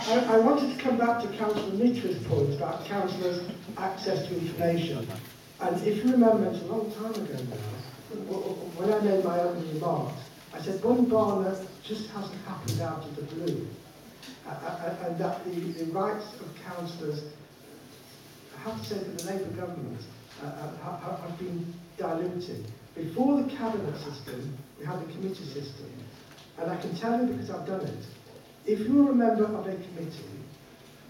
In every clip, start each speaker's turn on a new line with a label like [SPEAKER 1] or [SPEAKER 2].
[SPEAKER 1] I wanted to come back to Councillor Mitchell's point about councillors' access to information. And if you remember, it's a long time ago now, when I made my own remarks, I said one Barnet just hasn't happened out of the blue. And that the rights of councillors, I have to say that the Labour government have been diluted. Before the cabinet system, we had the committee system. And I can tell you because I've done it. If you were a member of a committee,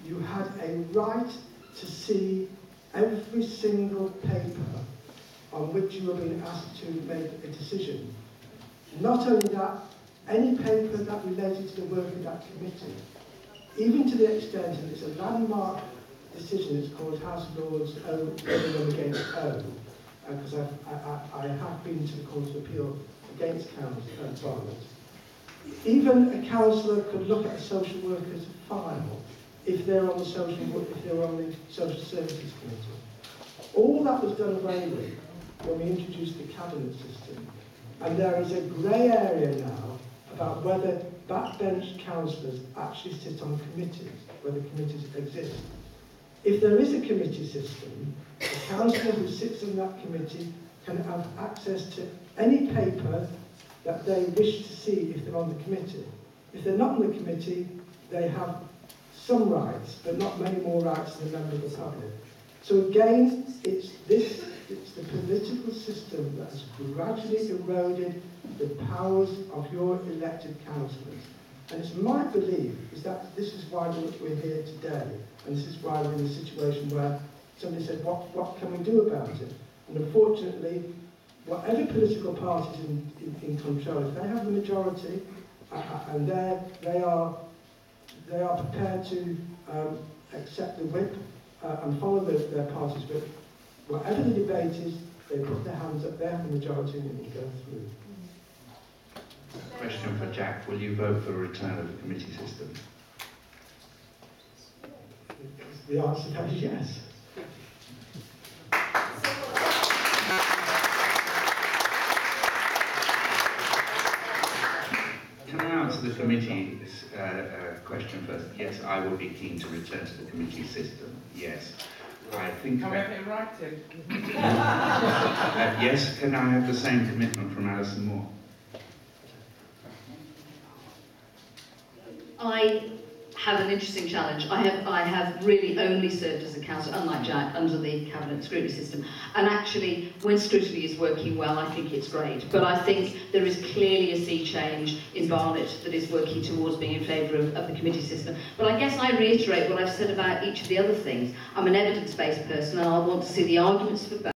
[SPEAKER 1] you had a right to see every single paper on which you were being asked to make a decision. Not only that, any paper that related to the work of that committee, even to the extent, and it's a landmark decision, it's called House of Lords O against O, because I have been to the Court of Appeal against Barnet. Even a councillor could look at a social worker's file if they're on the social services committee. All that was done away with when we introduced the cabinet system, and there is a grey area now about whether backbench councillors actually sit on committees, whether committees exist. If there is a committee system, a councillor who sits in that committee can have access to any paper that they wish to see if they're on the committee. If they're not on the committee, they have some rights, but not many more rights than a member of the public. So again, it's the political system that has gradually eroded the powers of your elected councillors. And it's my belief is that this is why we're here today, and this is why we're in a situation where somebody said, what can we do about it? And unfortunately, whatever political parties in control, if they have the majority and they are prepared to accept the whip and follow their party's whip, whatever the debate is, they put their hands up, they have the majority and it will go through.
[SPEAKER 2] Question for Jack, will you vote for a return of the committee system?
[SPEAKER 1] The answer to that is yes.
[SPEAKER 2] Can I answer the committee's question first? Yes, I would be keen to return to the committee system. Yes. I think
[SPEAKER 3] can we have it in writing?
[SPEAKER 2] yes, can I have the same commitment from Alison Moore?
[SPEAKER 4] I have an interesting challenge. I have really only served as a councillor, unlike Jack, under the cabinet scrutiny system. And actually, when scrutiny is working well, I think it's great. But I think there is clearly a sea change in Barnet that is working towards being in favour of the committee system. But I guess I reiterate what I've said about each of the other things. I'm an evidence-based person, and I want to see the arguments for both.